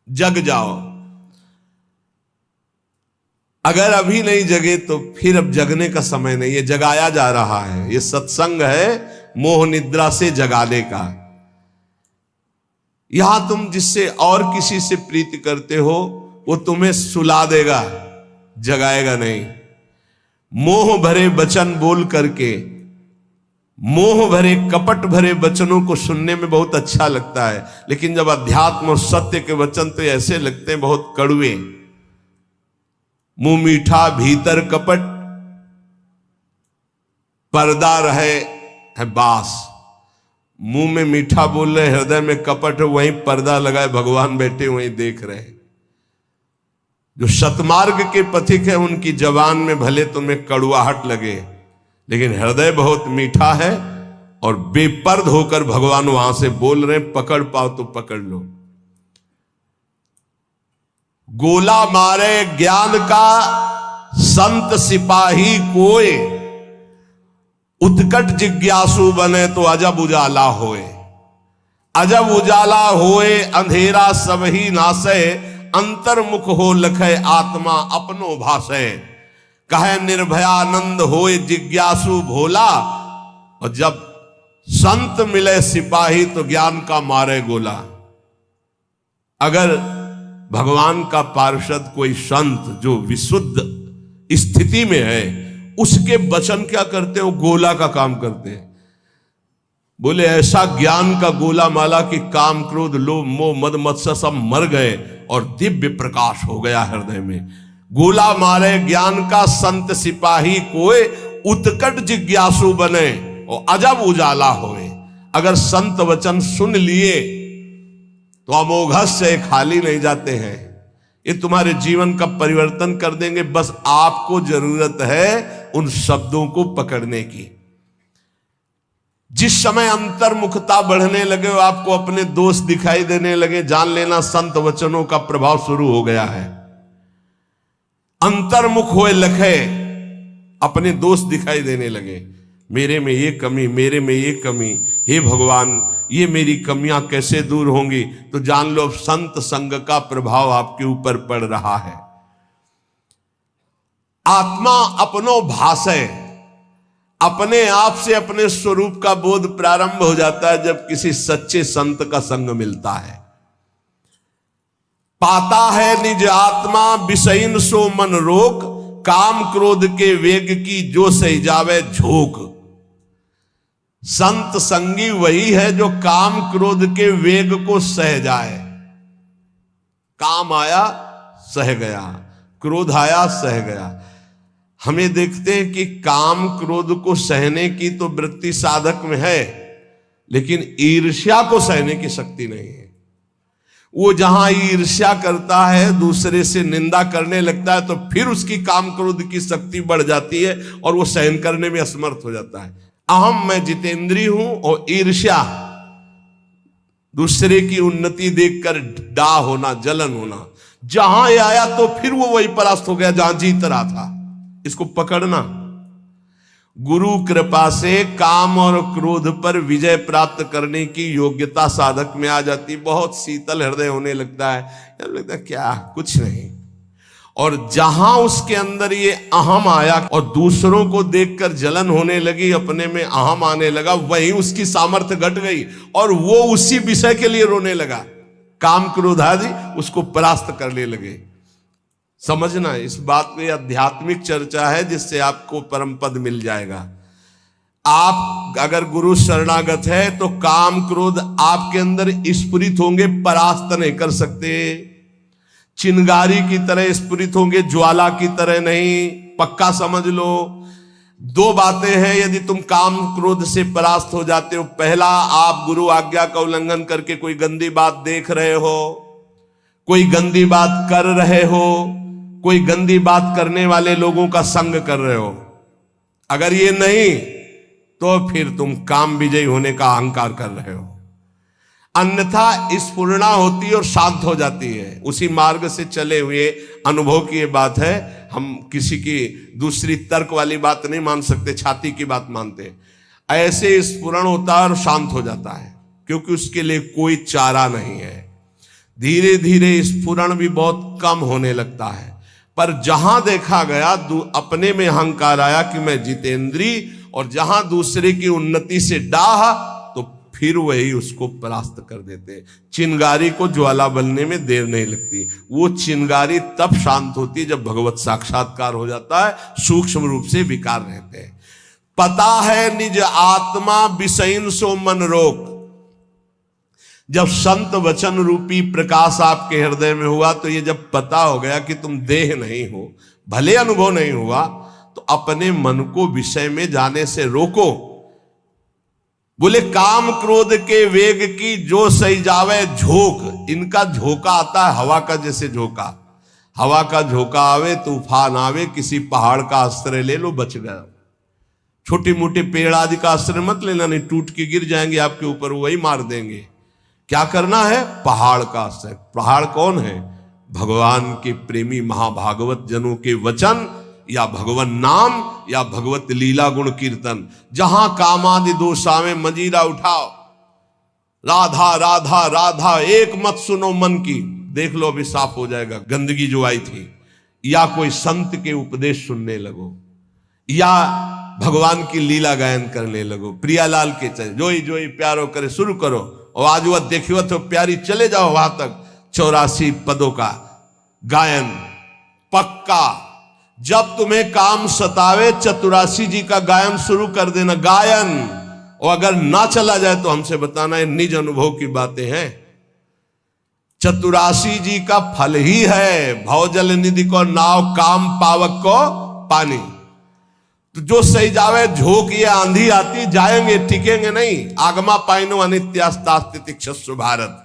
जग जाओ। अगर अभी नहीं जगे तो फिर अब जगने का समय नहीं है, जगाया जा रहा है। ये सत्संग है मोह निद्रा से जगाने का। यहां तुम जिससे और किसी से प्रीति करते हो वो तुम्हें सुला देगा, जगाएगा नहीं। मोह भरे वचन बोल करके, मोह भरे कपट भरे वचनों को सुनने में बहुत अच्छा लगता है, लेकिन जब अध्यात्म और सत्य के वचन तो ऐसे लगते हैं बहुत कड़वे। मुंह मीठा भीतर कपट, पर्दा रहे है बास। मुंह में मीठा बोल रहे, हृदय में कपट है, वहीं पर्दा लगाए भगवान बैठे वहीं देख रहे। जो सतमार्ग के पथिक है उनकी जबान में भले तुम्हें कड़वाहट लगे, लेकिन हृदय बहुत मीठा है और बेपर्द होकर भगवान वहां से बोल रहे, पकड़ पाओ तो पकड़ लो। गोला मारे ज्ञान का संत सिपाही कोय, उत्कट जिज्ञासु बने तो अजब उजाला होए। अजब उजाला होए अंधेरा सब ही नासे, अंतर्मुख हो लखे आत्मा अपनो भाषे। कहे निर्भयानंद होए जिज्ञासु भोला, और जब संत मिले सिपाही तो ज्ञान का मारे गोला। अगर भगवान का पार्षद कोई संत जो विशुद्ध स्थिति में है, उसके वचन क्या करते हो? गोला का काम करते हैं। बोले ऐसा ज्ञान का गोला माला कि काम क्रोध लोभ मोह मद मत्सर सब मर गए और दिव्य प्रकाश हो गया हृदय में। गोला मारे ज्ञान का संत सिपाही कोई, उत्कट जिज्ञासु बने और अजब उजाला होए। अगर संत वचन सुन लिए तो अमोघस से खाली नहीं जाते हैं, ये तुम्हारे जीवन का परिवर्तन कर देंगे। बस आपको जरूरत है उन शब्दों को पकड़ने की। जिस समय अंतर्मुखता बढ़ने लगे, आपको अपने दोस्त दिखाई देने लगे, जान लेना संत वचनों का प्रभाव शुरू हो गया है। अंतर्मुख होए लखे, अपने दोस्त दिखाई देने लगे। मेरे में ये कमी, मेरे में ये कमी, हे भगवान ये मेरी कमियां कैसे दूर होंगी? तो जान लो संत संग का प्रभाव आपके ऊपर पड़ रहा है। आत्मा अपनो भाषे, अपने आप से अपने स्वरूप का बोध प्रारंभ हो जाता है जब किसी सच्चे संत का संग मिलता है। पाता है निज आत्मा विषयीन सो मन रोक, काम क्रोध के वेग की जो सही जावे झोंक। संत संगी वही है जो काम क्रोध के वेग को सह जाए। काम आया सह गया, क्रोध आया सह गया। हमें देखते हैं कि काम क्रोध को सहने की तो वृत्ति साधक में है, लेकिन ईर्ष्या को सहने की शक्ति नहीं है। वो जहां ईर्ष्या करता है, दूसरे से निंदा करने लगता है, तो फिर उसकी काम क्रोध की शक्ति बढ़ जाती है और वो सहन करने में असमर्थ हो जाता है। अहम मैं जितेंद्री हूं और ईर्ष्या दूसरे की उन्नति देखकर डा होना, जलन होना, जहां ये आया तो फिर वो वही परास्त हो गया जहां जीत रहा था। इसको पकड़ना। गुरु कृपा से काम और क्रोध पर विजय प्राप्त करने की योग्यता साधक में आ जाती। बहुत शीतल हृदय होने लगता है, लगता है क्या कुछ नहीं। और जहां उसके अंदर ये अहम आया और दूसरों को देखकर जलन होने लगी, अपने में अहम आने लगा, वहीं उसकी सामर्थ्य घट गई और वो उसी विषय के लिए रोने लगा। काम क्रोध आदि उसको परास्त करने लगे। समझना, इस बात में आध्यात्मिक चर्चा है जिससे आपको परम पद मिल जाएगा। आप अगर गुरु शरणागत है तो काम क्रोध आपके अंदर स्फुरित होंगे, परास्त नहीं कर सकते। चिंगारी की तरह स्फुरित होंगे, ज्वाला की तरह नहीं। पक्का समझ लो। दो बातें हैं यदि तुम काम क्रोध से परास्त हो जाते हो। पहला, आप गुरु आज्ञा का उल्लंघन करके कोई गंदी बात देख रहे हो, कोई गंदी बात कर रहे हो, कोई गंदी बात करने वाले लोगों का संग कर रहे हो। अगर ये नहीं तो फिर तुम काम विजयी होने का अहंकार कर रहे हो। अन्यथा स्फुरणा होती है और शांत हो जाती है। उसी मार्ग से चले हुए अनुभव की ये बात है। हम किसी की दूसरी तर्क वाली बात नहीं मान सकते, छाती की बात मानते। ऐसे स्फुरण होता है और शांत हो जाता है, क्योंकि उसके लिए कोई चारा नहीं है। धीरे धीरे स्फुरण भी बहुत कम होने लगता है। पर जहां देखा गया अपने में अहंकार आया कि मैं जितेंद्री, और जहां दूसरे की उन्नति से डाह, तो फिर वही उसको परास्त कर देते। चिंगारी को ज्वाला बनने में देर नहीं लगती। वो चिंगारी तब शांत होती है जब भगवत साक्षात्कार हो जाता है, सूक्ष्म रूप से विकार रहते हैं। पता है निज आत्मा विषयन सो मन रोक। जब संत वचन रूपी प्रकाश आपके हृदय में हुआ, तो ये जब पता हो गया कि तुम देह नहीं हो, भले अनुभव नहीं हुआ, तो अपने मन को विषय में जाने से रोको। बोले काम क्रोध के वेग की जो सही जावे झोंक। इनका झोंका आता है हवा का, जैसे झोंका, हवा का झोंका आवे, तूफान आवे, किसी पहाड़ का आश्रय ले लो, बच गया। छोटे मोटे पेड़ आदि का आश्रय मत लेना, नहीं टूट के गिर जाएंगे आपके ऊपर, वही मार देंगे। क्या करना है? पहाड़ का आश्रय। पहाड़ कौन है? भगवान के प्रेमी महाभागवत जनों के वचन, या भगवान नाम, या भगवत लीला गुण कीर्तन। जहां कामादि दोषावे मजीरा उठाओ, राधा राधा राधा एक मत सुनो मन की, देख लो अभी साफ हो जाएगा गंदगी जो आई थी। या कोई संत के उपदेश सुनने लगो, या भगवान की लीला गायन करने लगो। प्रियालाल के चले जोई जोई प्यारो करे शुरू करो, और आज वह देखियो तो प्यारी, चले जाओ वहां तक 84 पदों का गायन पक्का। जब तुम्हें काम सतावे, चतुरासी जी का गायन शुरू कर देना, गायन। और अगर ना चला जाए तो हमसे बताना, ये निज अनुभव की बातें हैं। चतुरासी जी का फल ही है भवजल निधि को नाव, काम पावक को पानी। तो जो सही जावे झोंक, ये आंधी आती, जाएंगे टिकेंगे नहीं। आगमा पाइनो अनित्यास्तास्तितिक्षस्व भारत।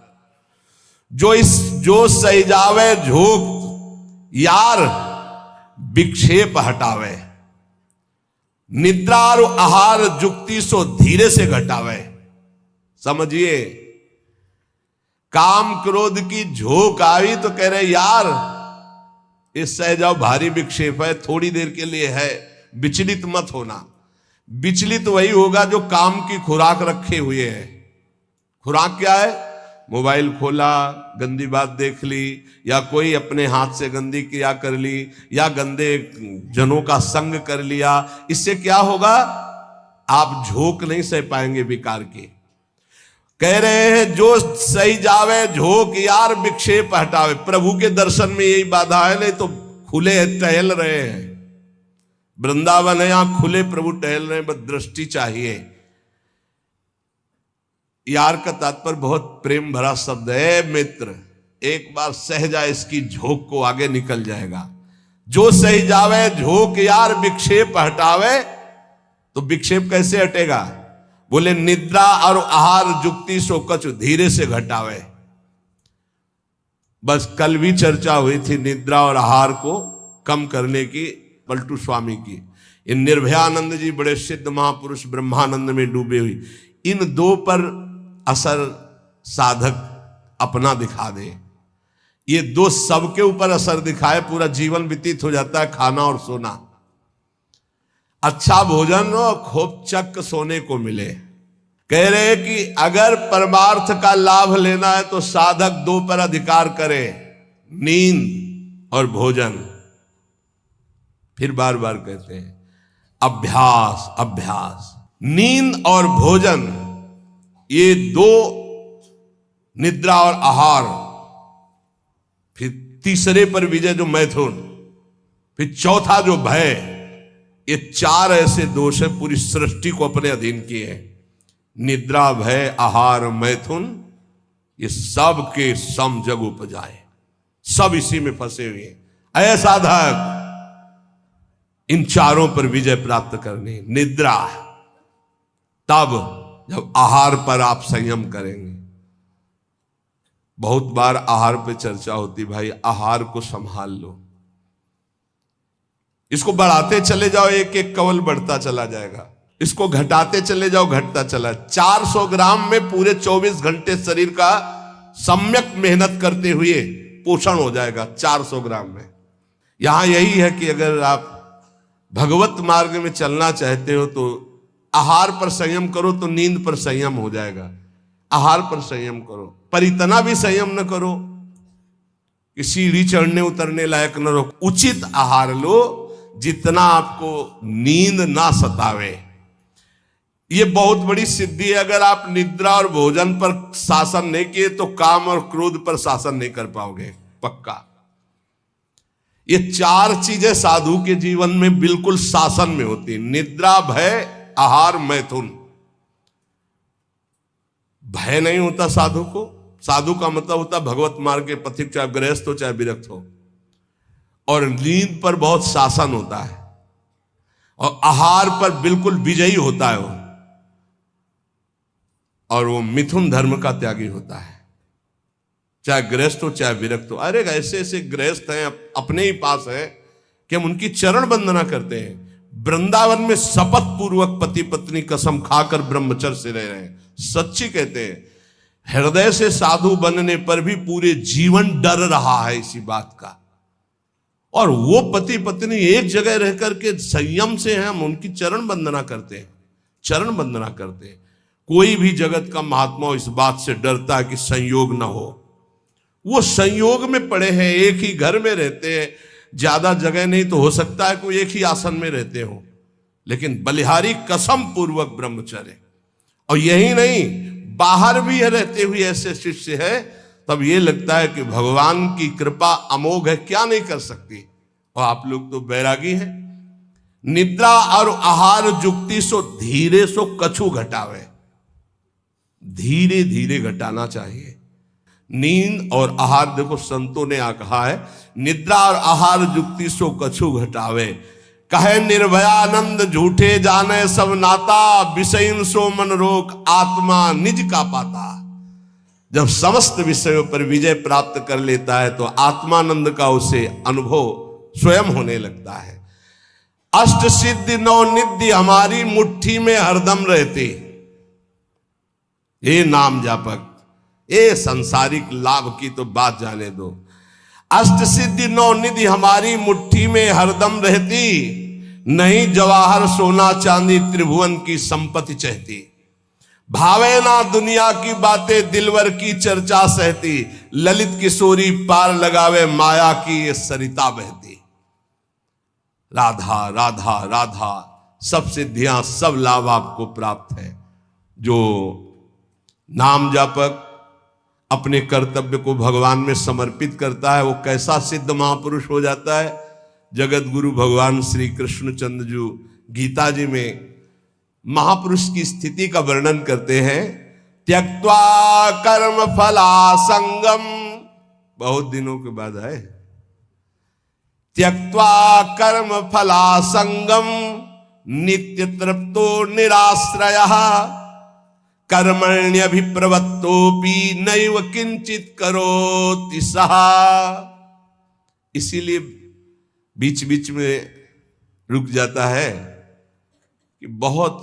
जो सही जावे झोंक यार विक्षेप हटावे। निद्रा और आहार जुक्ति सो धीरे से घटावे। समझिए, काम क्रोध की झोंक आई तो कह रहे यार इस सह जाओ, भारी विक्षेप है, थोड़ी देर के लिए है, विचलित मत होना। विचलित वही होगा जो काम की खुराक रखे हुए है। खुराक क्या है? मोबाइल खोला, गंदी बात देख ली, या कोई अपने हाथ से गंदी क्रिया कर ली, या गंदे जनों का संग कर लिया। इससे क्या होगा? आप झोंक नहीं सह पाएंगे विकार की। कह रहे हैं जो सही जावे झोंक यार विक्षेप हटावे। प्रभु के दर्शन में यही बाधा है, नहीं तो खुले टहल रहे हैं। वृंदावन है, यहां खुले प्रभु टहल रहे हैं, बस दृष्टि चाहिए। यार का तात्पर्य बहुत प्रेम भरा शब्द है। मित्र एक बार सह जाए इसकी झोंक को, आगे निकल जाएगा। जो सही जावे झोंक यार विक्षेप हटावे। तो विक्षेप कैसे हटेगा? बोले निद्रा और आहार जुक्ति सो कछु धीरे से घटावे। बस कल भी चर्चा हुई थी निद्रा और आहार को कम करने की, पलटू स्वामी की। इन निर्भयानंद जी बड़े सिद्ध महापुरुष ब्रह्मानंद में डूबे हुई। इन दो पर असर साधक अपना दिखा दे, ये दो सबके ऊपर असर दिखाए, पूरा जीवन व्यतीत हो जाता है। खाना और सोना, अच्छा भोजन और खूब चक सोने को मिले। कह रहे कि अगर परमार्थ का लाभ लेना है तो साधक दो पर अधिकार करे, नींद और भोजन। फिर बार बार कहते हैं अभ्यास अभ्यास। नींद और भोजन, ये दो, निद्रा और आहार। फिर तीसरे पर विजय जो मैथुन, फिर चौथा जो भय। ये चार ऐसे दोष है पूरी सृष्टि को अपने अधीन किए हैं। निद्रा, भय, आहार, मैथुन, ये सब के सम जग उपजाए, सब इसी में फंसे हुए हैं। ऐसा साधक इन चारों पर विजय प्राप्त करनी। निद्रा तब जब आहार पर आप संयम करेंगे। बहुत बार आहार पे चर्चा होती, भाई आहार को संभाल लो, इसको बढ़ाते चले जाओ, एक एक कवल बढ़ता चला जाएगा। इसको घटाते चले जाओ, घटता चला। 400 ग्राम में पूरे 24 घंटे शरीर का सम्यक मेहनत करते हुए पोषण हो जाएगा 400 ग्राम में। यहां यही है कि अगर आप भगवत मार्ग में चलना चाहते हो तो आहार पर संयम करो, तो नींद पर संयम हो जाएगा। आहार पर संयम करो, पर इतना भी संयम न करो कि सीढ़ी चढ़ने उतरने लायक न रहो। उचित आहार लो, जितना आपको नींद ना सतावे। ये बहुत बड़ी सिद्धि है। अगर आप निद्रा और भोजन पर शासन नहीं किए तो काम और क्रोध पर शासन नहीं कर पाओगे, पक्का। ये चार चीजें साधु के जीवन में बिल्कुल शासन में होती। निद्रा, भय, आहार, मैथुन। भय नहीं होता साधु को। साधु का मतलब होता भगवत मार्ग के पथिक, चाहे गृहस्थ हो चाहे विरक्त हो। और नींद पर बहुत शासन होता है, और आहार पर बिल्कुल विजयी होता है वो। और वो मिथुन धर्म का त्यागी होता है, चाहे गृहस्थ हो चाहे विरक्त हो। अरे ऐसे ऐसे गृहस्थ हैं अपने ही पास हैं कि हम उनकी चरण वंदना करते हैं। वृंदावन में शपथ पूर्वक पति पत्नी कसम खाकर ब्रह्मचर्य से रह रहे हैं। सच्ची कहते हैं, हृदय से साधु बनने पर भी पूरे जीवन डर रहा है इसी बात का। और वो पति पत्नी एक जगह रह करके संयम से हैं, हम उनकी चरण वंदना करते हैं, चरण वंदना करते हैं। कोई भी जगत का महात्मा इस बात से डरता है कि संयोग ना हो। वो संयोग में पड़े हैं, एक ही घर में रहते हैं, ज्यादा जगह नहीं तो हो सकता है कोई एक ही आसन में रहते हो, लेकिन बलिहारी कसम पूर्वक ब्रह्मचर्य। और यही नहीं, बाहर भी रहते हुए ऐसे शिष्य है, तब ये लगता है कि भगवान की कृपा अमोघ है, क्या नहीं कर सकती। और आप लोग तो बैरागी हैं। निद्रा और आहार जुक्ति सो धीरे सो कछु घटावे। धीरे धीरे घटाना चाहिए। नींद और आहार, देखो संतों ने कहा है, निद्रा और आहार जुक्ति सो कछु घटावे। कहे निर्भयानंद झूठे जाने सब नाता, विषयन सो मन रोक आत्मा निज का पाता। जब समस्त विषयों पर विजय प्राप्त कर लेता है तो आत्मानंद का उसे अनुभव स्वयं होने लगता है। अष्ट सिद्धि नौ निधि हमारी मुट्ठी में हरदम रहती। ये नाम जापक, ये सांसारिक लाभ की तो बात जाने दो। अष्ट सिद्धि नौ निधि हमारी मुट्ठी में हरदम रहती, नहीं जवाहर सोना चांदी त्रिभुवन की संपत्ति चाहती। भावे ना दुनिया की बातें दिलवर की चर्चा सहती, ललित किशोरी पार लगावे माया की ये सरिता बहती। राधा राधा राधा, सब सिद्धियां सब लाभ आपको प्राप्त है। जो नाम जापक अपने कर्तव्य को भगवान में समर्पित करता है, वो कैसा सिद्ध महापुरुष हो जाता है। जगत गुरु भगवान श्री कृष्णचंद्र जी गीता जी में महापुरुष की स्थिति का वर्णन करते हैं। त्यक्त्वा कर्म फला संगम, बहुत दिनों के बाद है, त्यक्त्वा कर्म फला संगम नित्य तृप्तो निराश्रयः, कर्मण्यभिप्रवृत्तोपि नैव किंचित करोति सः। इसीलिए बीच बीच में रुक जाता है कि बहुत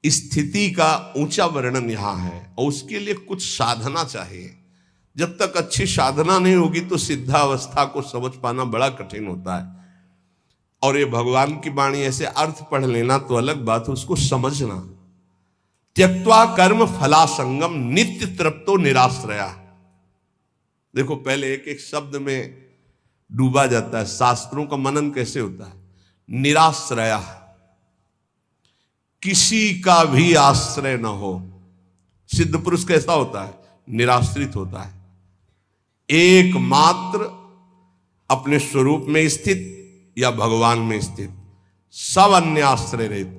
स्थिति का ऊंचा वर्णन यहां है, और उसके लिए कुछ साधना चाहिए। जब तक अच्छी साधना नहीं होगी तो सिद्धावस्था को समझ पाना बड़ा कठिन होता है। और ये भगवान की वाणी ऐसे अर्थ पढ़ लेना तो अलग बात है, उसको समझना। त्यक्त्वा कर्म फला संगम नित्य तृप्तो निराश्रया। देखो पहले एक एक शब्द में डूबा जाता है। शास्त्रों का मनन कैसे होता है? निराश्रया, किसी का भी आश्रय न हो। सिद्ध पुरुष कैसा होता है? निराश्रित होता है, एकमात्र अपने स्वरूप में स्थित या भगवान में स्थित, सब अन्य आश्रय रहते।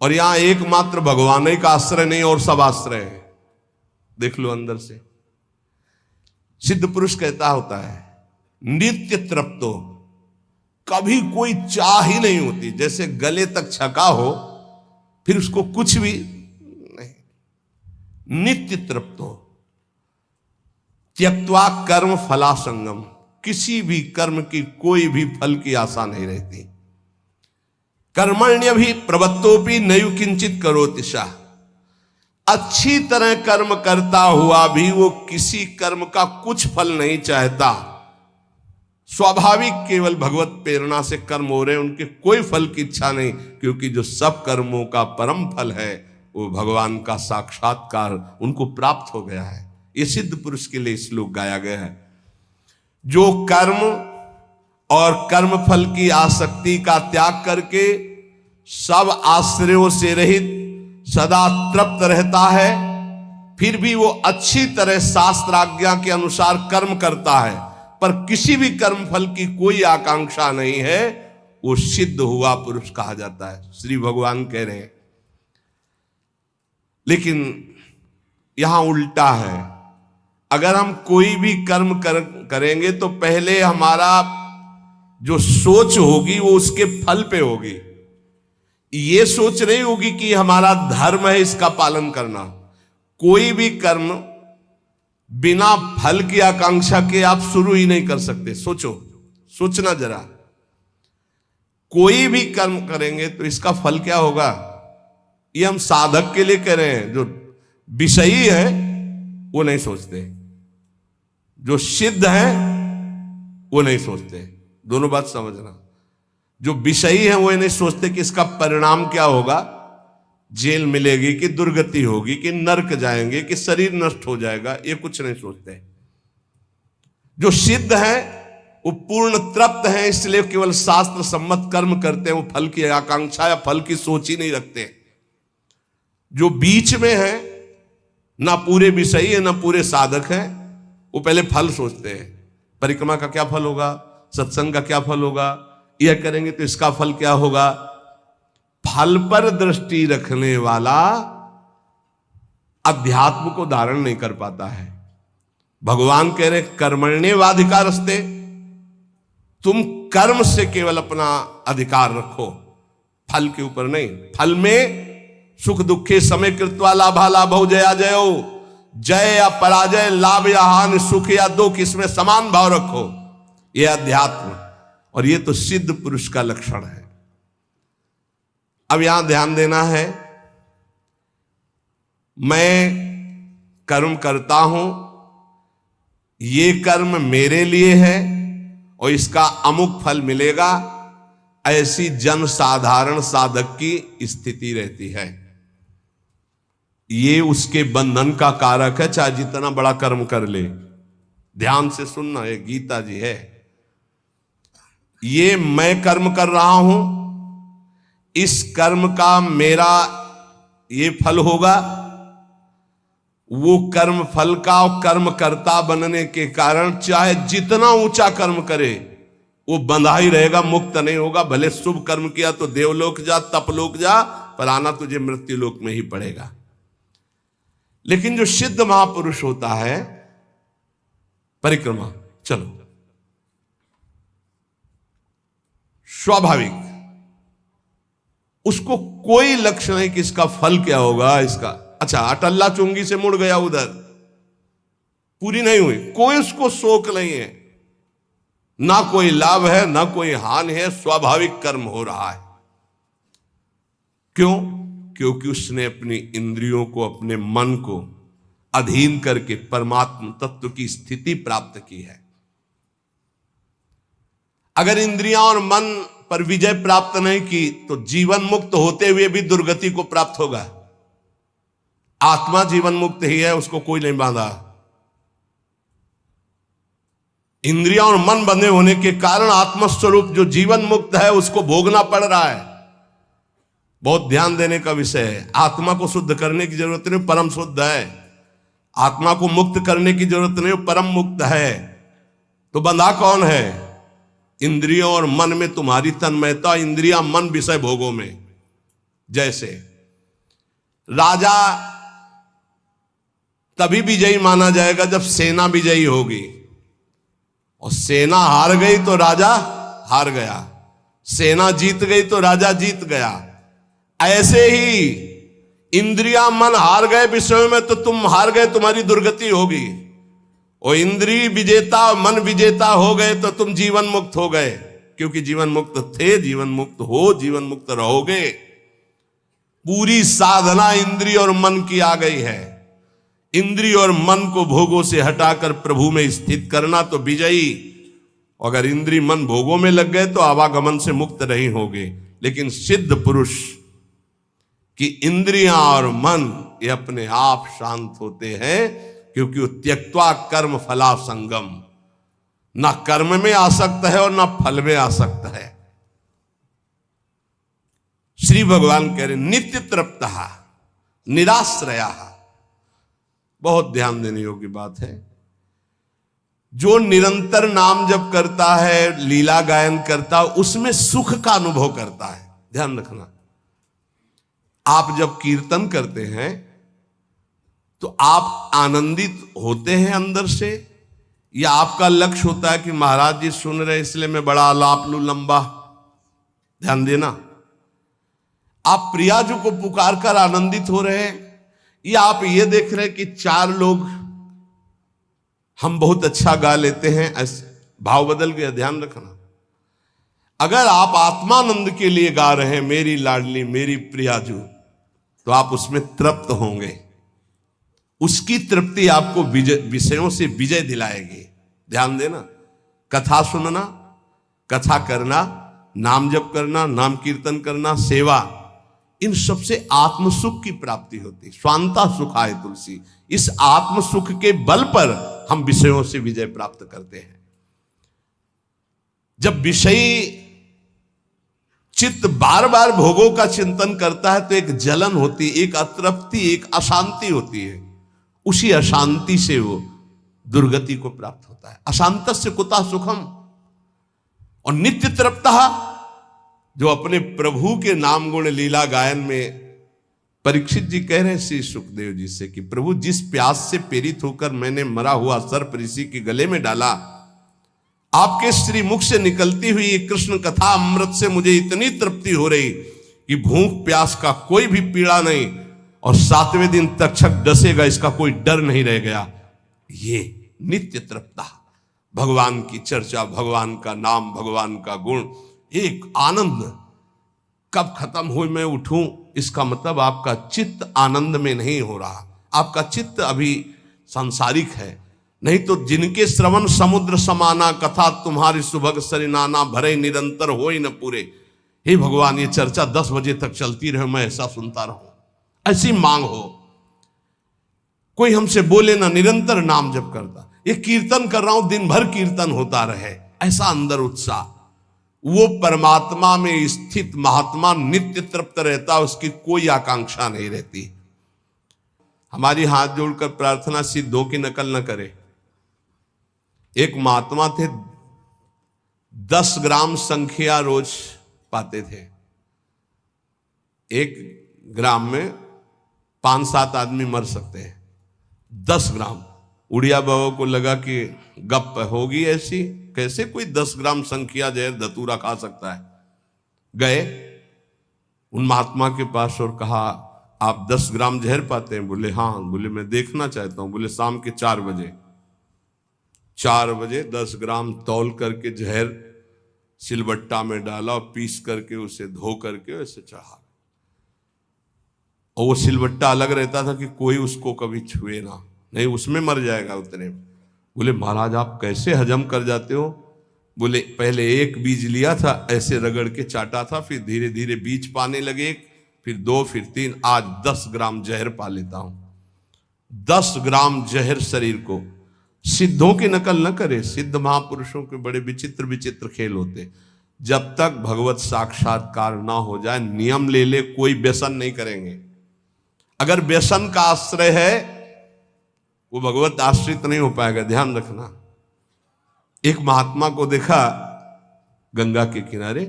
और यहां एकमात्र भगवान ही का आश्रय नहीं और सब आश्रय है। देख लो अंदर से। सिद्ध पुरुष कहता होता है नित्य तृप्तो, कभी कोई चाह ही नहीं होती। जैसे गले तक छका हो फिर उसको कुछ भी नहीं। नित्य तृप्तो, त्यक्त्वा कर्म फला संगम, किसी भी कर्म की कोई भी फल की आशा नहीं रहती। कर्मण्य भी प्रवत्तोपि नैव किंचित करोति सः, अच्छी तरह कर्म करता हुआ भी वो किसी कर्म का कुछ फल नहीं चाहता। स्वाभाविक केवल भगवत प्रेरणा से कर्म हो रहे हैं, उनके कोई फल की इच्छा नहीं, क्योंकि जो सब कर्मों का परम फल है वो भगवान का साक्षात्कार उनको प्राप्त हो गया है। ये सिद्ध पुरुष के लिए श्लोक गाया गया है। जो कर्म और कर्म फल की आसक्ति का त्याग करके सब आश्रयों से रहित सदा तृप्त रहता है, फिर भी वो अच्छी तरह शास्त्राज्ञा के अनुसार कर्म करता है, पर किसी भी कर्म फल की कोई आकांक्षा नहीं है, वो सिद्ध हुआ पुरुष कहा जाता है, श्री भगवान कह रहे हैं। लेकिन यहां उल्टा है, अगर हम कोई भी कर्म करेंगे तो पहले हमारा जो सोच होगी वो उसके फल पे होगी। ये सोच नहीं होगी कि हमारा धर्म है इसका पालन करना। कोई भी कर्म बिना फल की आकांक्षा के आप शुरू ही नहीं कर सकते। सोचना जरा, कोई भी कर्म करेंगे तो इसका फल क्या होगा, ये हम साधक के लिए कह रहे हैं। जो विषयी है वो नहीं सोचते, जो सिद्ध है वो नहीं सोचते। दोनों बात समझना, जो विषयी है वो नहीं सोचते कि इसका परिणाम क्या होगा, जेल मिलेगी कि दुर्गति होगी कि नरक जाएंगे कि शरीर नष्ट हो जाएगा, ये कुछ नहीं सोचते। जो सिद्ध है वो पूर्ण तृप्त है, इसलिए केवल शास्त्र सम्मत कर्म करते हैं, वो फल की आकांक्षा या फल की सोच ही नहीं रखते। जो बीच में है, ना पूरे विषयी है ना पूरे साधक है, वो पहले फल सोचते हैं। परिक्रमा का क्या फल होगा, सत्संग का क्या फल होगा, यह करेंगे तो इसका फल क्या होगा। फल पर दृष्टि रखने वाला अध्यात्म को धारण नहीं कर पाता है। भगवान कह रहे कर्मण्येवाधिकारस्ते, तुम कर्म से केवल अपना अधिकार रखो, फल के ऊपर नहीं। फल में सुख दुखे समय कृत्वा लाभा लाभो जया जयो, जय या पराजय, लाभ या हानि, सुख या दुख, इसमें समान भाव रखो। यह अध्यात्म, और यह तो सिद्ध पुरुष का लक्षण है। अब यहां ध्यान देना है, मैं कर्म करता हूं, ये कर्म मेरे लिए है और इसका अमुक फल मिलेगा, ऐसी जन साधारण साधक की स्थिति रहती है। ये उसके बंधन का कारक है, चाहे जितना बड़ा कर्म कर ले। ध्यान से सुनना, ये गीता जी है। ये मैं कर्म कर रहा हूं, इस कर्म का मेरा ये फल होगा, वो कर्म फल का और कर्म कर्ता बनने के कारण चाहे जितना ऊंचा कर्म करे वो बंधा ही रहेगा, मुक्त नहीं होगा। भले शुभ कर्म किया तो देवलोक जा, तपलोक जा, पर आना तुझे मृत्युलोक में ही पड़ेगा। लेकिन जो सिद्ध महापुरुष होता है, परिक्रमा चलो स्वाभाविक, उसको कोई लक्ष्य नहीं कि इसका फल क्या होगा। इसका अच्छा अटल्ला चुंगी से मुड़ गया, उधर पूरी नहीं हुई, कोई उसको शोक नहीं है, ना कोई लाभ है ना कोई हानि है, स्वाभाविक कर्म हो रहा है। क्यों? क्योंकि उसने अपनी इंद्रियों को, अपने मन को अधीन करके परमात्म तत्व की स्थिति प्राप्त की है। अगर इंद्रियां और मन पर विजय प्राप्त नहीं की तो जीवन मुक्त होते हुए भी दुर्गति को प्राप्त होगा। आत्मा जीवन मुक्त ही है, उसको कोई नहीं बांधा। इंद्रियां और मन बंधे होने के कारण आत्मस्वरूप जो जीवन मुक्त है उसको भोगना पड़ रहा है। बहुत ध्यान देने का विषय है। आत्मा को शुद्ध करने की जरूरत नहीं, परम शुद्ध है। आत्मा को मुक्त करने की जरूरत नहीं, परम मुक्त है। तो बंधा कौन है? इंद्रियों और मन में तुम्हारी तन्मयता, इंद्रियां मन विषय भोगों में। जैसे राजा तभी विजयी माना जाएगा जब सेना विजयी होगी, और सेना हार गई तो राजा हार गया, सेना जीत गई तो राजा जीत गया। ऐसे ही इंद्रियां मन हार गए विषयों में तो तुम हार गए, तुम्हारी दुर्गति होगी। और इंद्रिय विजेता मन विजेता हो गए तो तुम जीवन मुक्त हो गए, क्योंकि जीवन मुक्त थे, जीवन मुक्त हो, जीवन मुक्त रहोगे। पूरी साधना इंद्रिय और मन की आ गई है। इंद्रिय और मन को भोगों से हटाकर प्रभु में स्थित करना तो विजयी। अगर इंद्रिय मन भोगों में लग गए तो आवागमन से मुक्त नहीं होगे। लेकिन सिद्ध पुरुष की इंद्रियां और मन ये अपने आप शांत होते हैं, क्योंकि वो त्यक्त्वा कर्म फला संगम, ना कर्म में आसक्त है और ना फल में आसक्त है। श्री भगवान कह रहे नित्य तृप्तः निराश्रया। बहुत ध्यान देने योग्य बात है। जो निरंतर नाम जप करता है, लीला गायन करता है, उसमें सुख का अनुभव करता है। ध्यान रखना, आप जब कीर्तन करते हैं तो आप आनंदित होते हैं अंदर से, या आपका लक्ष्य होता है कि महाराज जी सुन रहे इसलिए मैं बड़ा आलाप लू लंबा? ध्यान देना, आप प्रियाजू को पुकार कर आनंदित हो रहे हैं, या आप ये देख रहे हैं कि चार लोग हम बहुत अच्छा गा लेते हैं, ऐसे भाव बदल गया। ध्यान रखना, अगर आप आत्मानंद के लिए गा रहे हैं मेरी लाडली मेरी प्रियाजू, तो आप उसमें तृप्त होंगे। उसकी तृप्ति आपको विषयों से विजय दिलाएगी। ध्यान देना, कथा सुनना, कथा करना, नाम जप करना, नाम कीर्तन करना, सेवा, इन सब से आत्म सुख की प्राप्ति होती। स्वांता सुखाय तुलसी। इस आत्म सुख के बल पर हम विषयों से विजय प्राप्त करते हैं। जब विषयी चित्त बार बार भोगों का चिंतन करता है तो एक जलन होती, एक अतृप्ति, एक अशांति होती है। उसी अशांति से वो दुर्गति को प्राप्त होता है। अशांतस्य कुतः सुखम। और नित्य तृप्तः, जो अपने प्रभु के नाम गुण लीला गायन में, परीक्षित जी कह रहे हैं श्री सुखदेव जी से कि प्रभु जिस प्यास से प्रेरित होकर मैंने मरा हुआ सर्प ऋषि के गले में डाला, आपके श्री मुख से निकलती हुई ये कृष्ण कथा अमृत से मुझे इतनी तृप्ति हो रही कि भूख प्यास का कोई भी पीड़ा नहीं, और 7वें दिन तक्षक डसेगा इसका कोई डर नहीं रह गया। ये नित्य तृप्ता, भगवान की चर्चा, भगवान का नाम, भगवान का गुण, एक आनंद कब खत्म हो मैं उठूं, इसका मतलब आपका चित्त आनंद में नहीं हो रहा, आपका चित्त अभी सांसारिक है। नहीं तो जिनके श्रवण समुद्र समाना, कथा तुम्हारी सुभग सरिनाना, भरे निरंतर हो ही न पूरे। हे भगवान, ये चर्चा 10 बजे तक चलती रहे, मैं ऐसा सुनता रहूं, ऐसी मांग हो। कोई हमसे बोले ना, निरंतर नाम जप करता, ये कीर्तन कर रहा हूं, दिन भर कीर्तन होता रहे, ऐसा अंदर उत्साह। वो परमात्मा में स्थित महात्मा नित्य तृप्त रहता, उसकी कोई आकांक्षा नहीं रहती। हमारी हाथ जोड़कर प्रार्थना सिद्धों की नकल न करे। एक महात्मा थे, 10 ग्राम संख्या रोज पाते थे। 1 ग्राम में 5-7 आदमी मर सकते हैं। 10 ग्राम। उड़िया बाबा को लगा कि गप होगी ऐसी, कैसे कोई 10 ग्राम संख्या जहर धतूरा खा सकता है। गए उन महात्मा के पास और कहा, आप 10 ग्राम जहर पाते हैं? बोले हाँ। बोले मैं देखना चाहता हूं। बोले शाम के 4 बजे। 4 बजे 10 ग्राम तौल करके जहर सिलबट्टा में डाला और पीस करके उसे धो करके वैसे चढ़ा। और वो सिलबट्टा अलग रहता था कि कोई उसको कभी छुए ना, नहीं उसमें मर जाएगा उतने। बोले महाराज आप कैसे हजम कर जाते हो? बोले पहले 1 बीज लिया था, ऐसे रगड़ के चाटा था, फिर धीरे धीरे बीज पाने लगे, फिर 2, फिर 3, आज 10 ग्राम जहर पा लेता हूं। 10 ग्राम जहर शरीर को। सिद्धों की नकल न करे। सिद्ध महापुरुषों के बड़े विचित्र विचित्र खेल होते। जब तक भगवत साक्षात्कार ना हो जाए, नियम ले ले, कोई व्यसन नहीं करेंगे। अगर व्यसन का आश्रय है, वो भगवत आश्रित नहीं हो पाएगा। ध्यान रखना। एक महात्मा को देखा गंगा के किनारे,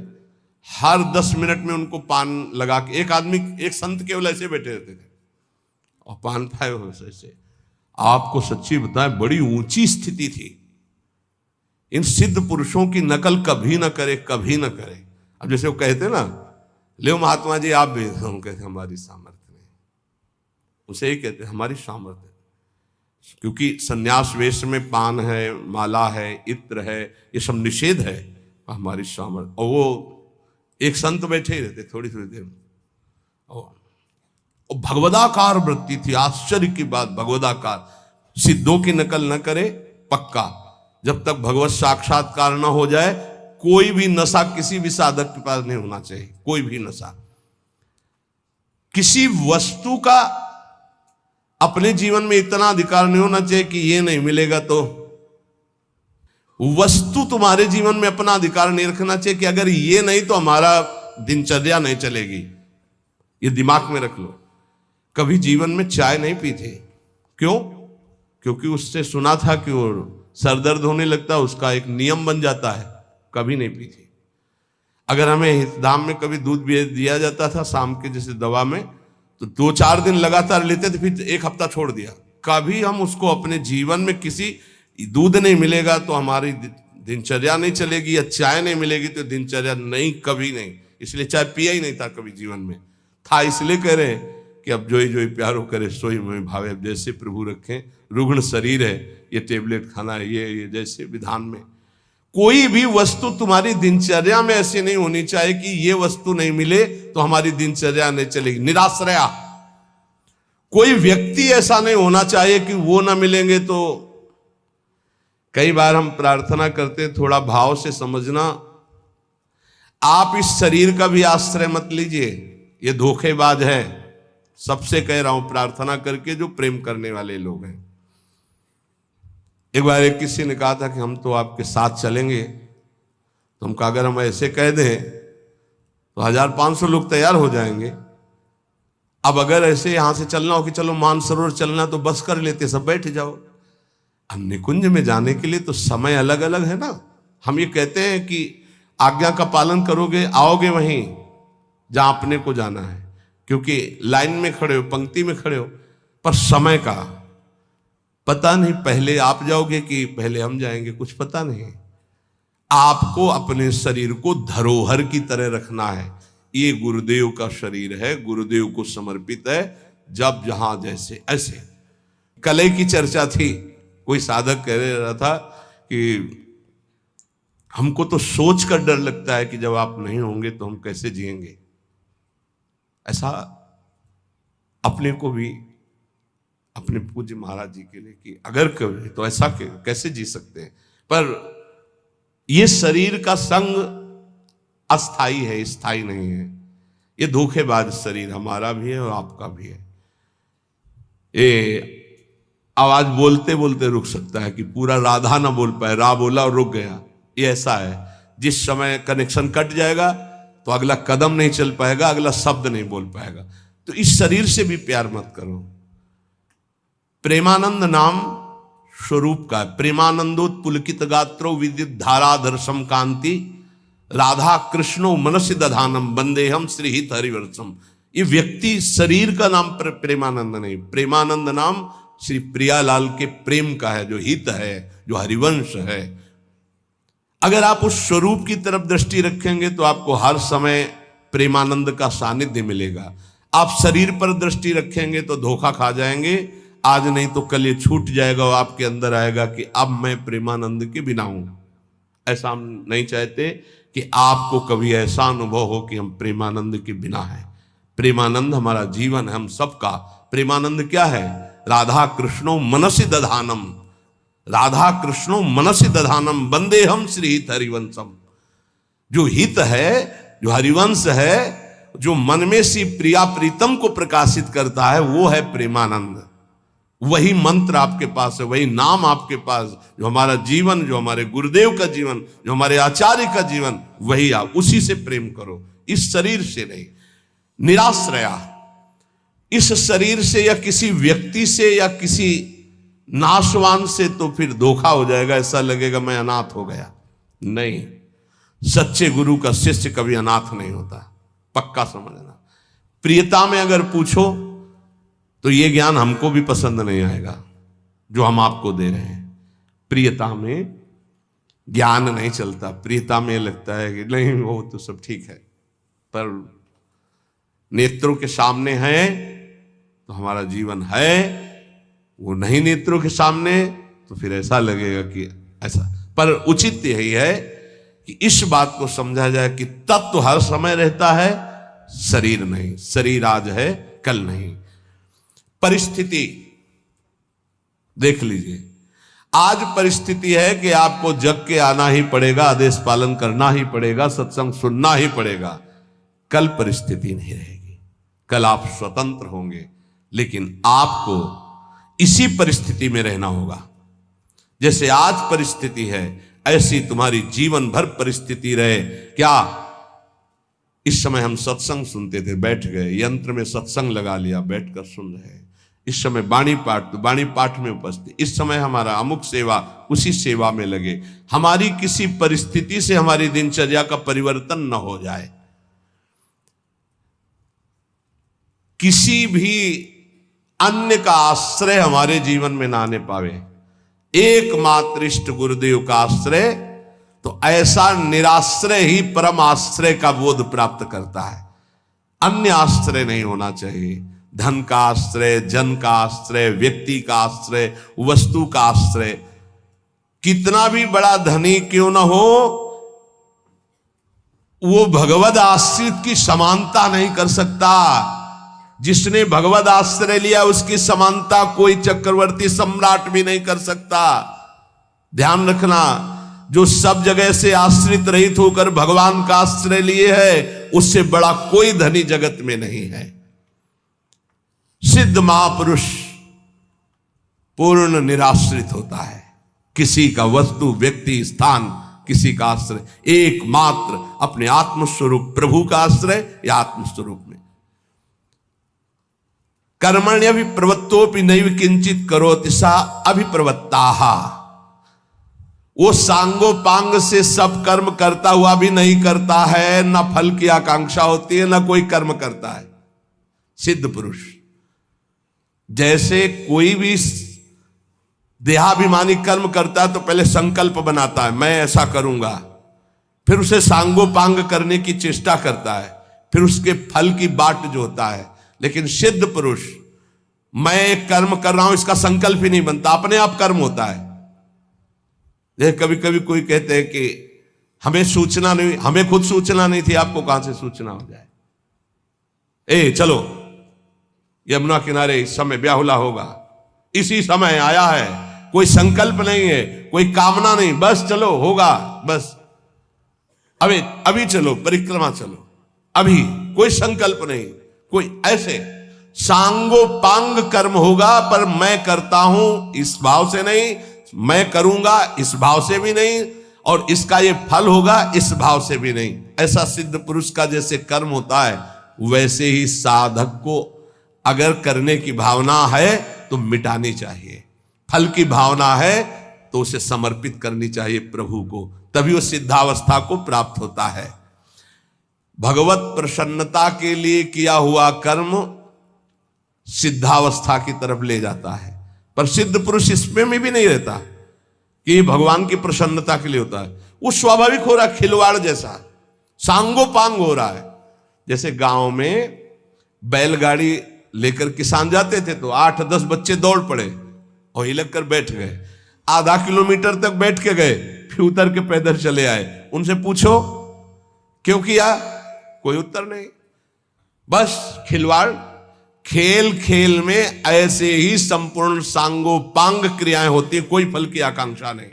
हर 10 मिनट में उनको पान लगा के, एक आदमी, एक संत केवल ऐसे बैठे रहते थे और पान खाए हो ऐसे। आपको सच्ची बताएं, बड़ी ऊंची स्थिति थी। इन सिद्ध पुरुषों की नकल कभी ना करे, कभी ना करे। अब जैसे वो कहते ना, ले महात्मा जी आप भी, हम कहते हमारी सामर्थ्य नहीं। उसे ही कहते हमारी सामर्थ्य, क्योंकि सन्यास वेश में पान है, माला है, इत्र है, ये सब निषेध है। हमारी सामर्थ्य। और वो एक संत बैठे ही रहते थोड़ी थोड़ी देर। और भगवदाकार वृत्ति थी। आश्चर्य की बात, भगवदाकार। सिद्धों की नकल न करे, पक्का। जब तक भगवत साक्षात्कार न हो जाए, कोई भी नशा किसी भी साधक के पास नहीं होना चाहिए। कोई भी नशा, किसी वस्तु का अपने जीवन में इतना अधिकार नहीं होना चाहिए कि ये नहीं मिलेगा तो। वस्तु तुम्हारे जीवन में अपना अधिकार नहीं रखना चाहिए कि अगर ये नहीं तो हमारा दिनचर्या नहीं चलेगी। ये दिमाग में रख लो। कभी जीवन में चाय नहीं पीते, क्यों? क्योंकि उससे सुना था कि वो सर दर्द होने लगता है, उसका एक नियम बन जाता है, कभी नहीं पीते। अगर हमें हितधाम में कभी दूध दिया जाता था शाम के जैसे दवा में, तो 2-4 दिन लगातार लेते थे, फिर 1 हफ्ता छोड़ दिया। कभी हम उसको अपने जीवन में किसी दूध नहीं मिलेगा तो हमारी दिनचर्या नहीं चलेगी, या चाय नहीं मिलेगी तो दिनचर्या नहीं, कभी नहीं। इसलिए चाय पिया ही नहीं था कभी जीवन में। था इसलिए कह रहे हैं कि अब जोई जोई प्यारो करे सोई मोहि भावे। अब जैसे प्रभु रखें, रुग्ण शरीर है, ये टेबलेट खाना है, ये जैसे विधान में। कोई भी वस्तु तुम्हारी दिनचर्या में ऐसी नहीं होनी चाहिए कि ये वस्तु नहीं मिले तो हमारी दिनचर्या नहीं चलेगी। निराश्रया। कोई व्यक्ति ऐसा नहीं होना चाहिए कि वो ना मिलेंगे तो। कई बार हम प्रार्थना करते, थोड़ा भाव से समझना, आप इस शरीर का भी आश्रय मत लीजिए, ये धोखेबाज है। सबसे कह रहा हूं प्रार्थना करके, जो प्रेम करने वाले लोग हैं। एक बार एक किसी ने कहा था कि हम तो आपके साथ चलेंगे, तो हम कहा अगर हम ऐसे कह दें तो 1500 लोग तैयार हो जाएंगे। अब अगर ऐसे यहां से चलना हो कि चलो मानसरोवर चलना, तो बस कर लेते, सब बैठ जाओ। अब निकुंज में जाने के लिए तो समय अलग अलग है ना। हम ये कहते हैं कि आज्ञा का पालन करोगे, आओगे वहीं जहां अपने को जाना है, क्योंकि लाइन में खड़े हो, पंक्ति में खड़े हो, पर समय का पता नहीं, पहले आप जाओगे कि पहले हम जाएंगे, कुछ पता नहीं। आपको अपने शरीर को धरोहर की तरह रखना है। ये गुरुदेव का शरीर है, गुरुदेव को समर्पित है, जब जहां जैसे ऐसे। कलह की चर्चा थी, कोई साधक कह रहा था कि हमको तो सोच कर डर लगता है कि जब आप नहीं होंगे तो हम कैसे जिएंगे। ऐसा अपने को भी, अपने पूज्य महाराज जी के लिए कि अगर कभी तो ऐसा कैसे जी सकते हैं। पर यह शरीर का संग अस्थाई है, स्थायी नहीं है। ये धोखेबाज शरीर हमारा भी है और आपका भी है। ये आवाज बोलते बोलते रुक सकता है कि पूरा राधा ना बोल पाए, रा बोला और रुक गया। ये ऐसा है, जिस समय कनेक्शन कट जाएगा तो अगला कदम नहीं चल पाएगा, अगला शब्द नहीं बोल पाएगा। तो इस शरीर से भी प्यार मत करो। प्रेमानंद नाम स्वरूप का, प्रेमानंदोत्पुलकित गात्रो विद्युत धाराधर्षम कांति राधा कृष्णो मनसि दधानम वंदेहम श्री हित हरिवर्षम। ये व्यक्ति शरीर का नाम प्रेमानंद नहीं, प्रेमानंद नाम श्री प्रियालाल के प्रेम का है, जो हित है, जो हरिवंश है। अगर आप उस स्वरूप की तरफ दृष्टि रखेंगे तो आपको हर समय प्रेमानंद का सानिध्य मिलेगा। आप शरीर पर दृष्टि रखेंगे तो धोखा खा जाएंगे। आज नहीं तो कल ये छूट जाएगा और आपके अंदर आएगा कि अब मैं प्रेमानंद के बिना हूं। ऐसा हम नहीं चाहते कि आपको कभी ऐसा अनुभव हो कि हम प्रेमानंद के बिना हैं। प्रेमानंद हमारा जीवन है, हम सबका। प्रेमानंद क्या है? राधा कृष्णो मनसि दधानम, राधा कृष्णो मनसि दधानम वंदेहम श्री हित हरिवंशम। जो हित है, जो हरिवंश है, जो मन में सी प्रिया प्रीतम को प्रकाशित करता है, वो है प्रेमानंद। वही मंत्र आपके पास है, वही नाम आपके पास, जो हमारा जीवन, जो हमारे गुरुदेव का जीवन, जो हमारे आचार्य का जीवन, वही आप उसी से प्रेम करो, इस शरीर से नहीं। निराश्रया, इस शरीर से या किसी व्यक्ति से या किसी नाशवान से तो फिर धोखा हो जाएगा, ऐसा लगेगा मैं अनाथ हो गया। नहीं, सच्चे गुरु का शिष्य कभी अनाथ नहीं होता, पक्का समझना। प्रियता में अगर पूछो तो ये ज्ञान हमको भी पसंद नहीं आएगा जो हम आपको दे रहे हैं। प्रियता में ज्ञान नहीं चलता, प्रियता में लगता है कि नहीं वो तो सब ठीक है, पर नेत्रों के सामने है तो हमारा जीवन है, वो नहीं नेत्रों के सामने तो फिर ऐसा लगेगा कि ऐसा। पर उचित यही है कि इस बात को समझा जाए कि तत्व तो हर समय रहता है, शरीर नहीं। शरीर आज है, कल नहीं। परिस्थिति देख लीजिए, आज परिस्थिति है कि आपको जग के आना ही पड़ेगा, आदेश पालन करना ही पड़ेगा, सत्संग सुनना ही पड़ेगा। कल परिस्थिति नहीं रहेगी, कल आप स्वतंत्र होंगे, लेकिन आपको इसी परिस्थिति में रहना होगा। जैसे आज परिस्थिति है ऐसी तुम्हारी जीवन भर परिस्थिति रहे। क्या इस समय हम सत्संग सुनते थे, बैठ गए, यंत्र में सत्संग लगा लिया, बैठकर सुन रहे। इस समय बाणी पाठ, तो बाणी पाठ में उपस्थित। इस समय हमारा अमुक सेवा, उसी सेवा में लगे। हमारी किसी परिस्थिति से हमारी दिनचर्या का परिवर्तन न हो जाए। किसी भी अन्य का आश्रय हमारे जीवन में ना आने पावे। एकमात्र इष्ट गुरुदेव का आश्रय, तो ऐसा निराश्रय ही परम आश्रय का बोध प्राप्त करता है। अन्य आश्रय नहीं होना चाहिए। धन का आश्रय, जन का आश्रय, व्यक्ति का आश्रय, वस्तु का आश्रय, कितना भी बड़ा धनी क्यों ना हो, वो भगवद आश्रित की समानता नहीं कर सकता। जिसने भगवद आश्रय लिया उसकी समानता कोई चक्रवर्ती सम्राट भी नहीं कर सकता। ध्यान रखना, जो सब जगह से आश्रित रहित होकर भगवान का आश्रय लिए है, उससे बड़ा कोई धनी जगत में नहीं है। सिद्ध महापुरुष पूर्ण निराश्रित होता है। किसी का वस्तु, व्यक्ति, स्थान, किसी का आश्रय, एकमात्र अपने आत्मस्वरूप प्रभु का आश्रय या आत्मस्वरूप में। कर्मण्यभि प्रवृत्तोपि नैव किंचित करोति सा अभिप्रवृत्ताः। वो सांगोपांग से सब कर्म करता हुआ भी नहीं करता है, ना फल की आकांक्षा होती है, ना कोई कर्म करता है। सिद्ध पुरुष जैसे कोई भी देहाभिमानी कर्म करता है तो पहले संकल्प बनाता है, मैं ऐसा करूंगा, फिर उसे सांगोपांग करने की चेष्टा करता है, फिर उसके फल की बाट जो होता है। लेकिन सिद्ध पुरुष, मैं एक कर्म कर रहा हूं, इसका संकल्प ही नहीं बनता, अपने आप कर्म होता है। कभी कभी कोई कहते हैं कि हमें सूचना नहीं, हमें खुद सूचना नहीं थी, आपको कहां से सूचना हो जाए। चलो यमुना किनारे इस समय ब्याहुला होगा, इसी समय आया है, कोई संकल्प नहीं है, कोई कामना नहीं, बस चलो होगा, बस अभी चलो, परिक्रमा चलो, अभी कोई संकल्प नहीं, कोई ऐसे सांगोपांग कर्म होगा, पर मैं करता हूं इस भाव से नहीं, मैं करूंगा इस भाव से भी नहीं, और इसका ये फल होगा इस भाव से भी नहीं। ऐसा सिद्ध पुरुष का जैसे कर्म होता है, वैसे ही साधक को अगर करने की भावना है तो मिटानी चाहिए, फल की भावना है तो उसे समर्पित करनी चाहिए प्रभु को, तभी वो सिद्धावस्था को प्राप्त होता है। भगवत प्रसन्नता के लिए किया हुआ कर्म सिद्धावस्था की तरफ ले जाता है, पर सिद्ध पुरुष इसमें में भी नहीं रहता कि ये भगवान की प्रसन्नता के लिए होता है। वो स्वाभाविक हो रहा है, खिलवाड़ जैसा सांगोपांग हो रहा है। जैसे गांव में बैलगाड़ी लेकर किसान जाते थे तो 8-10 बच्चे दौड़ पड़े और हिलक कर बैठ गए, आधा किलोमीटर तक बैठ के गए, फिर उतर के पैदल चले आए। उनसे पूछो क्यों किया, कोई उत्तर नहीं, बस खिलवाड़। खेल खेल में ऐसे ही संपूर्ण सांगोपांग क्रियाएं होती है, कोई फल की आकांक्षा नहीं।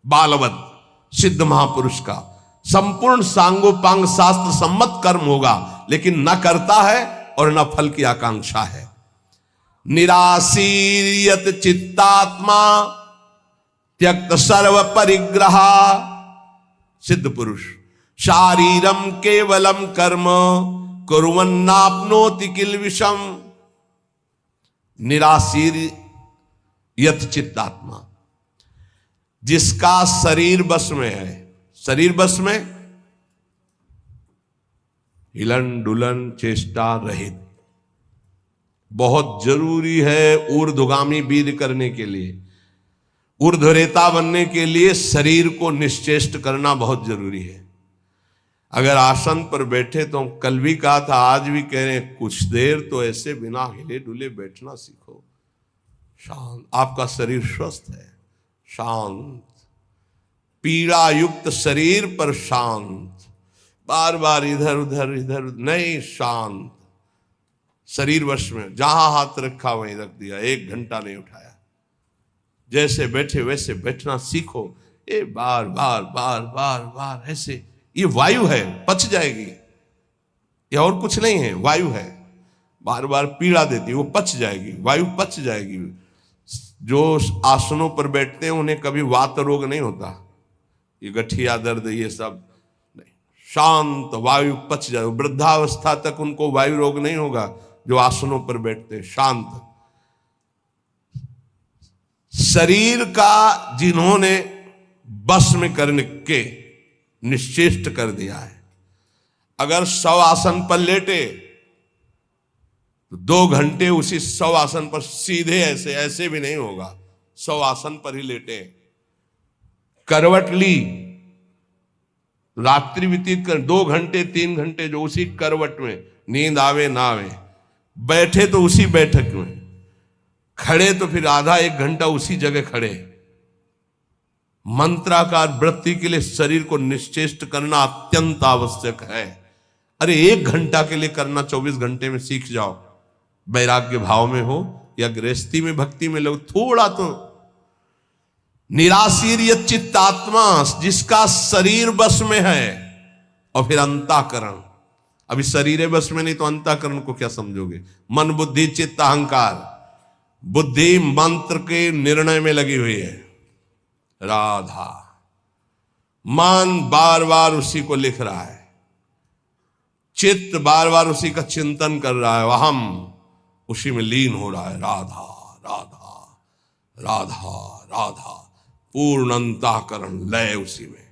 बालवत सिद्ध महापुरुष का संपूर्ण सांगोपांग शास्त्र सम्मत कर्म होगा, लेकिन न करता है और न फल की आकांक्षा है। निराशीर्यत चित्तात्मा त्यक्त सर्व परिग्रह। सिद्ध पुरुष शारीरम केवलम कर्म कुर्वन्नाप्नोति किल विषम। निराशीर यत चित्तात्मा, जिसका शरीर बस में है, शरीर बस में हिलन डुलन चेष्टा रहित, बहुत जरूरी है ऊर्ध्वगामी वीर करने के लिए, ऊर्ध्वरेता बनने के लिए शरीर को निश्चेष्ट करना बहुत जरूरी है। अगर आसन पर बैठे, तो कल भी कहा था, आज भी कह रहे हैं, कुछ देर तो ऐसे बिना हिले डुले बैठना सीखो। शांत, आपका शरीर स्वस्थ है, शांत, पीड़ा युक्त शरीर पर शांत, बार बार इधर उधर नहीं, शांत शरीर वश में, जहां हाथ रखा वहीं रख दिया, 1 घंटा नहीं उठाया। जैसे बैठे वैसे बैठना सीखो। ये बार बार बार बार बार ऐसे, ये वायु है, पच जाएगी, ये और कुछ नहीं है, वायु है, बार बार पीड़ा देती है, वो पच जाएगी, वायु पच जाएगी। जो आसनों पर बैठते हैं उन्हें कभी वात रोग नहीं होता, ये गठिया दर्द ये सब नहीं, शांत वायु पच जाए। वृद्धावस्था तक उनको वायु रोग नहीं होगा जो आसनों पर बैठते, शांत। शरीर का जिन्होंने बस में करने के निश्चेष्ट कर दिया है, अगर 100 आसन पर लेटे तो 2 घंटे उसी 100 आसन पर सीधे ऐसे ऐसे भी नहीं होगा, 100 आसन पर ही लेटे। करवट ली, रात्रि व्यतीत कर 2 घंटे 3 घंटे जो उसी करवट में, नींद आवे ना आवे, बैठे तो उसी बैठक में, खड़े तो फिर आधा 1 घंटा उसी जगह खड़े। मंत्राकार वृत्ति के लिए शरीर को निश्चेष्ट करना अत्यंत आवश्यक है। अरे 1 घंटा के लिए करना 24 घंटे में सीख जाओ, वैराग्य भाव में हो या गृहस्थी में भक्ति में लोग, थोड़ा तो। निराशीर्य चित्तात्मा, जिसका शरीर बस में है, और फिर अंताकरण। अभी शरीर बस में नहीं तो अंताकरण को क्या समझोगे? मन बुद्धि चित्त अहंकार, बुद्धि मंत्र के निर्णय में लगी हुई है, राधा। मन बार बार उसी को लिख रहा है, चित्त बार बार उसी का चिंतन कर रहा है, अहम उसी में लीन हो रहा है, राधा राधा राधा राधा। पूर्ण अंतःकरण लय उसी में।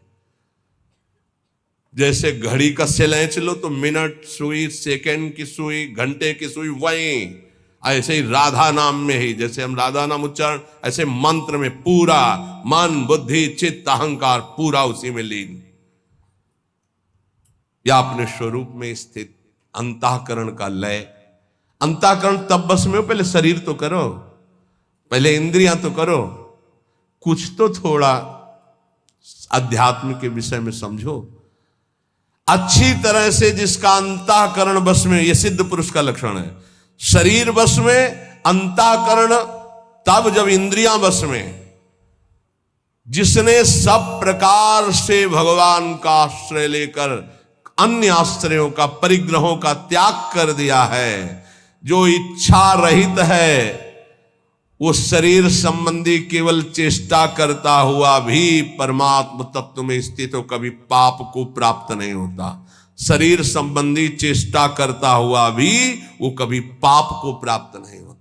जैसे घड़ी का सेलेंच लो तो मिनट सुई, सेकंड की सुई, घंटे की सुई, वही ऐसे ही राधा नाम में ही, जैसे हम राधा नाम उच्चारण, ऐसे मंत्र में पूरा मन बुद्धि चित्त अहंकार पूरा उसी में लीन, या अपने स्वरूप में स्थित अंतःकरण का लय। अंतःकरण तब बस में हो, पहले शरीर तो करो, पहले इंद्रियां तो करो, कुछ तो थोड़ा अध्यात्म के विषय में समझो अच्छी तरह से। जिसका अंतःकरण बस में, यह सिद्ध पुरुष का लक्षण है। शरीर बस में, अंतःकरण तब जब इंद्रियां बस में। जिसने सब प्रकार से भगवान का आश्रय लेकर अन्य आश्रयों का, परिग्रहों का त्याग कर दिया है, जो इच्छा रहित है, वो शरीर संबंधी केवल चेष्टा करता हुआ भी परमात्म तत्व में स्थित हो, कभी पाप को प्राप्त नहीं होता। शरीर संबंधी चेष्टा करता हुआ भी वो कभी पाप को प्राप्त नहीं होता।